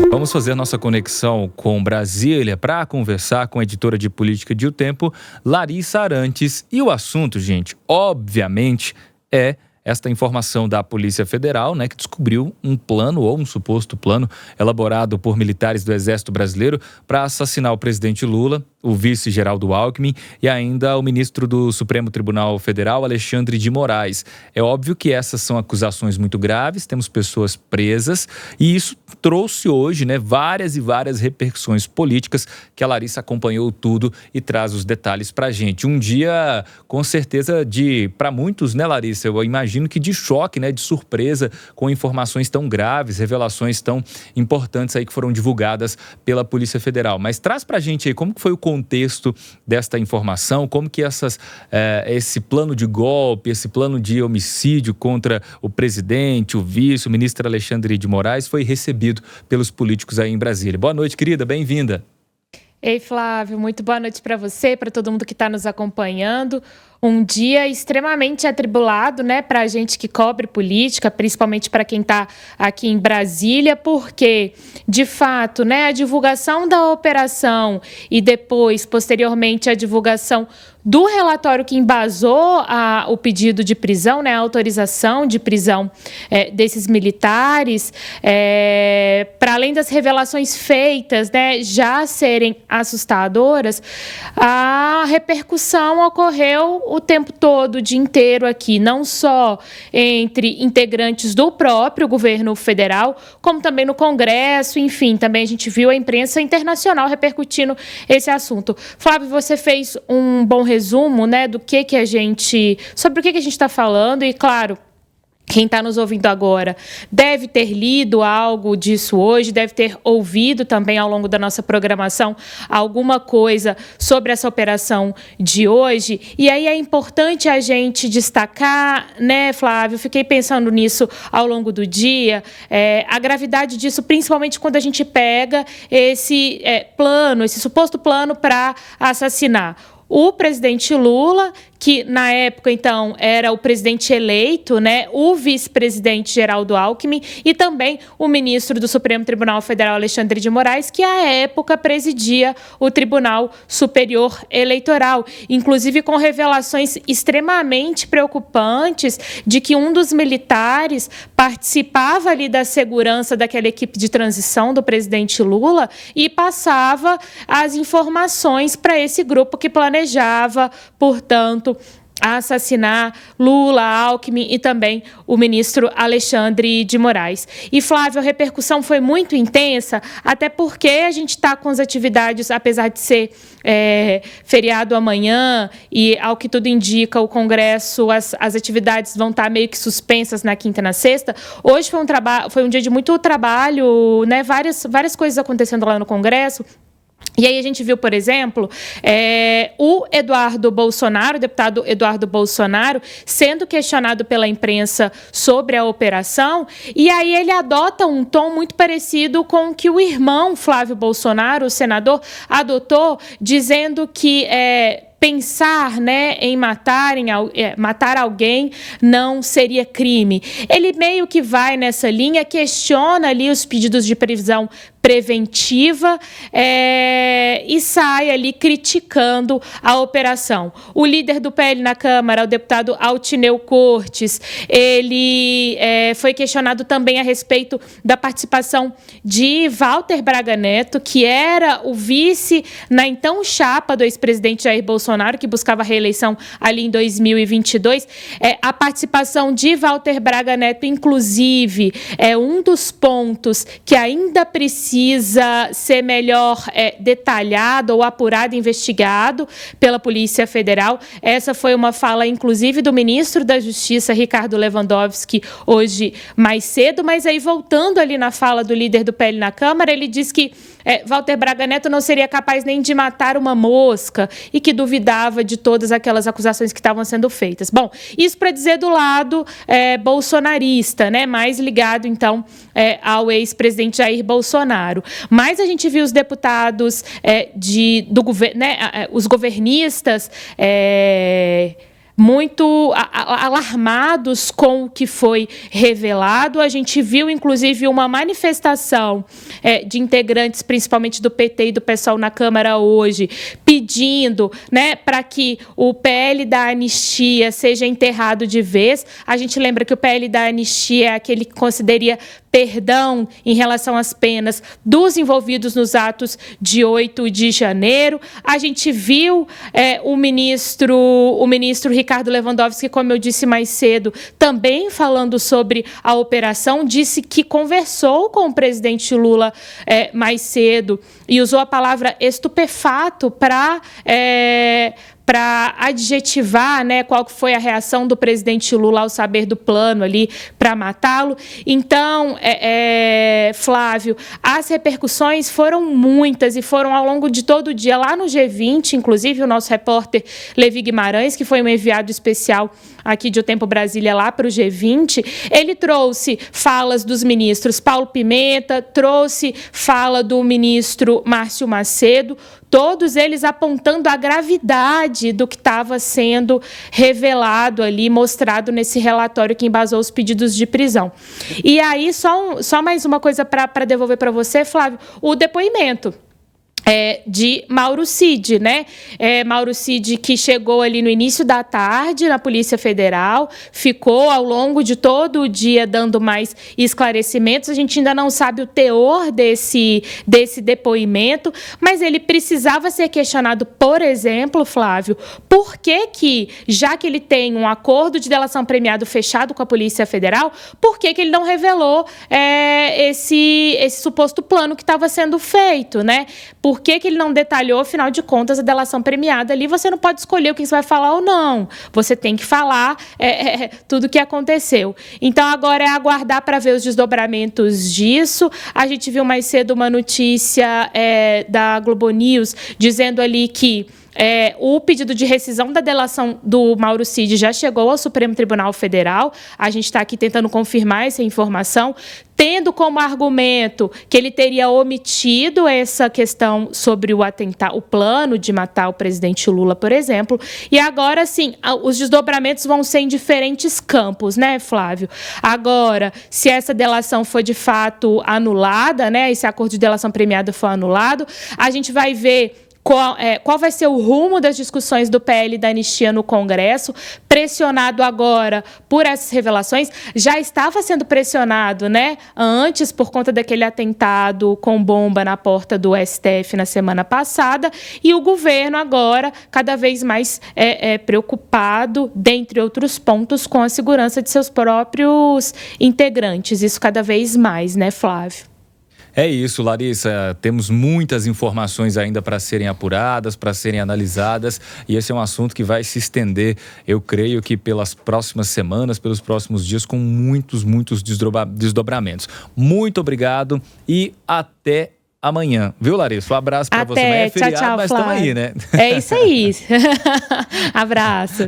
Vamos fazer a nossa conexão com Brasília para conversar com a editora de política de O Tempo, Larissa Arantes. E o assunto, gente, obviamente, é esta informação da Polícia Federal, que descobriu um plano ou um suposto plano elaborado por militares do Exército Brasileiro para assassinar o presidente Lula, o vice Geraldo Alckmin e ainda o ministro do Supremo Tribunal Federal, Alexandre de Moraes. É óbvio que essas são acusações muito graves, temos pessoas presas e isso trouxe hoje, várias e várias repercussões políticas que a Larissa acompanhou tudo e traz os detalhes para a gente. Um dia, com certeza, para muitos, Larissa, eu imagino que de choque, de surpresa com informações tão graves, revelações tão importantes aí que foram divulgadas pela Polícia Federal. Mas traz para a gente aí como que foi o contexto desta informação, como que esse plano de golpe, esse plano de homicídio contra o presidente, o vice, o ministro Alexandre de Moraes foi recebido pelos políticos aí em Brasília. Boa noite, querida, bem-vinda. Ei, Flávio, muito boa noite para você, para todo mundo que está nos acompanhando. Um dia extremamente atribulado, para a gente que cobre política, principalmente para quem está aqui em Brasília, porque, de fato, a divulgação da operação e depois, posteriormente, a divulgação do relatório que embasou o pedido de prisão, a autorização de prisão desses militares, para além das revelações feitas, já serem assustadoras, a repercussão ocorreu o tempo todo, o dia inteiro aqui, não só entre integrantes do próprio governo federal, como também no Congresso, enfim, também a gente viu a imprensa internacional repercutindo esse assunto. Flávio, você fez um bom resumo, sobre o que a gente está falando e, claro, quem está nos ouvindo agora deve ter lido algo disso hoje, deve ter ouvido também ao longo da nossa programação alguma coisa sobre essa operação de hoje. E aí é importante a gente destacar, Flávio? Fiquei pensando nisso ao longo do dia, a gravidade disso, principalmente quando a gente pega esse esse suposto plano para assassinar o presidente Lula, que na época, então, era o presidente eleito, o vice-presidente Geraldo Alckmin e também o ministro do Supremo Tribunal Federal, Alexandre de Moraes, que à época presidia o Tribunal Superior Eleitoral, inclusive com revelações extremamente preocupantes de que um dos militares participava ali da segurança daquela equipe de transição do presidente Lula e passava as informações para esse grupo que planejava, portanto, assassinar Lula, Alckmin e também o ministro Alexandre de Moraes. E, Flávio, a repercussão foi muito intensa, até porque a gente está com as atividades, apesar de ser feriado amanhã e, ao que tudo indica, o Congresso, as atividades vão estar meio que suspensas na quinta e na sexta. Hoje foi um dia de muito trabalho, várias coisas acontecendo lá no Congresso. E aí a gente viu, por exemplo, o deputado Eduardo Bolsonaro, sendo questionado pela imprensa sobre a operação, e aí ele adota um tom muito parecido com o que o irmão Flávio Bolsonaro, o senador, adotou, dizendo que pensar em matar alguém não seria crime. Ele meio que vai nessa linha, questiona ali os pedidos de prisão preventiva e sai ali criticando a operação. O líder do PL na Câmara, o deputado Altineu Cortes, ele foi questionado também a respeito da participação de Walter Braga Neto, que era o vice na então chapa do ex-presidente Jair Bolsonaro, que buscava a reeleição ali em 2022. A participação de Walter Braga Neto, inclusive, é um dos pontos que ainda precisa ser melhor detalhado ou apurado e investigado pela Polícia Federal. Essa foi uma fala, inclusive, do ministro da Justiça, Ricardo Lewandowski, hoje mais cedo, mas aí voltando ali na fala do líder do PL na Câmara, ele diz que Walter Braga Neto não seria capaz nem de matar uma mosca e que duvidava de todas aquelas acusações que estavam sendo feitas. Bom, isso para dizer do lado bolsonarista, mais ligado, então, ao ex-presidente Jair Bolsonaro. Mas a gente viu os deputados do governo, os governistas muito alarmados com o que foi revelado. A gente viu, inclusive, uma manifestação de integrantes, principalmente do PT e do PSOL na Câmara hoje, pedindo, né, para que o PL da anistia seja enterrado de vez. A gente lembra que o PL da anistia é aquele que consideraria perdão em relação às penas dos envolvidos nos atos de 8 de janeiro. A gente viu o ministro Ricardo Lewandowski, como eu disse mais cedo, também falando sobre a operação, disse que conversou com o presidente Lula mais cedo e usou a palavra estupefato para adjetivar, né, qual foi a reação do presidente Lula ao saber do plano ali para matá-lo. Então, Flávio, as repercussões foram muitas e foram ao longo de todo o dia. Lá no G20, inclusive, o nosso repórter Levi Guimarães, que foi um enviado especial aqui de O Tempo Brasília lá para o G20, ele trouxe falas dos ministros Paulo Pimenta, trouxe fala do ministro Márcio Macedo, todos eles apontando a gravidade do que estava sendo revelado ali, mostrado nesse relatório que embasou os pedidos de prisão. E aí, só mais uma coisa para devolver para você, Flávio, o depoimento de Mauro Cid, né? Mauro Cid, que chegou ali no início da tarde na Polícia Federal, ficou ao longo de todo o dia dando mais esclarecimentos. A gente ainda não sabe o teor desse depoimento, mas ele precisava ser questionado, por exemplo, Flávio, por que, já que ele tem um acordo de delação premiado fechado com a Polícia Federal, por que ele não revelou esse suposto plano que estava sendo feito, né? Por que ele não detalhou, afinal de contas, a delação premiada ali? Você não pode escolher o que você vai falar ou não. Você tem que falar tudo o que aconteceu. Então, agora é aguardar para ver os desdobramentos disso. A gente viu mais cedo uma notícia da Globo News dizendo ali que o pedido de rescisão da delação do Mauro Cid já chegou ao Supremo Tribunal Federal. A gente está aqui tentando confirmar essa informação, tendo como argumento que ele teria omitido essa questão sobre o plano de matar o presidente Lula, por exemplo. E agora, sim, os desdobramentos vão ser em diferentes campos, né, Flávio? Agora, se essa delação foi de fato anulada, né, esse acordo de delação premiada foi anulado, a gente vai ver qual vai ser o rumo das discussões do PL da anistia no Congresso, pressionado agora por essas revelações. Já estava sendo pressionado, né, antes, por conta daquele atentado com bomba na porta do STF na semana passada, e o governo agora cada vez mais preocupado, dentre outros pontos, com a segurança de seus próprios integrantes. Isso cada vez mais, né, Flávio? É isso, Larissa. Temos muitas informações ainda para serem apuradas, para serem analisadas, e esse é um assunto que vai se estender, eu creio que pelas próximas semanas, pelos próximos dias, com muitos desdobramentos. Muito obrigado e até amanhã. Viu, Larissa? Um abraço para você. Amanhã é feriado, tchau, mas estamos aí, né? É isso aí. Abraço.